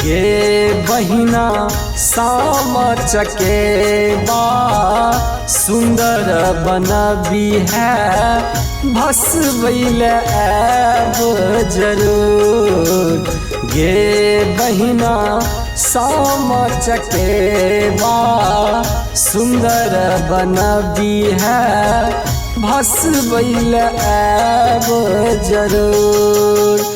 गे बहिना सामा चकेबा सुंदर बनबी है भसबैल ऐब जरूर। गे बहिना सामा चकेबा सुंदर बनबी है भसबैल ऐब जरूर।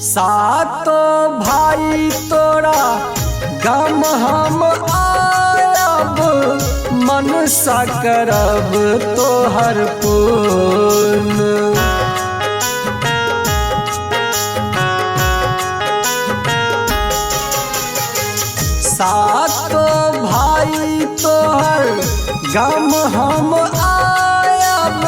सातो भाई तोरा गाम हम आयब मनसा करब तोहर पूर्ण। सातो भाई तोहर गाम हम आयब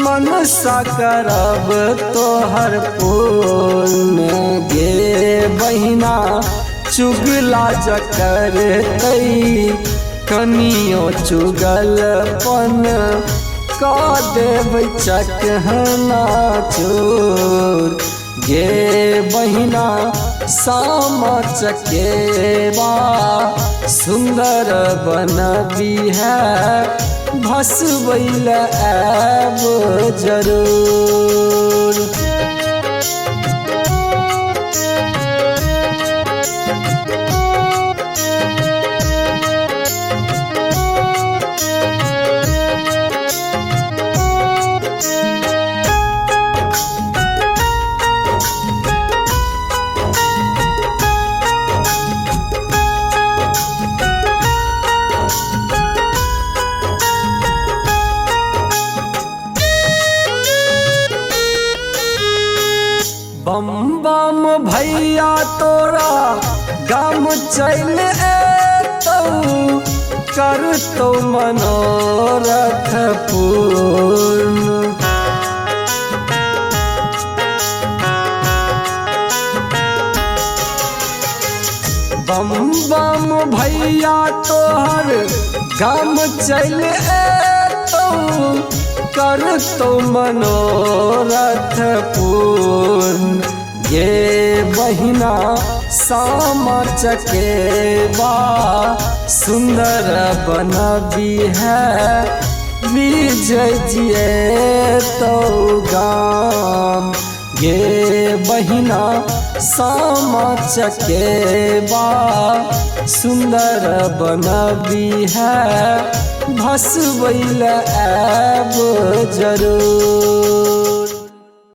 मनसा करब तोहर पूर्ण। गे बहिना चुगला जकर तई कनियो चुगलपन का देव चकहना चोर। गे बहिना सामा चकेबा सुंदर बनबी है भसबैल ऐब जरूर। बम बम भैया तोरा गाम चल एतौ करतौ मनोरथ पूर्ण। बम बम भैया तोहर गाम चल एतौ करतौ मनोरथ पूर्ण। गे बहिना सामा चकेबा सुंदर बनबी है विजय जिएतौ गाम। गे बहिना सामा चकेबा सुंदर बनबी है भसबैल ऐब जरूर।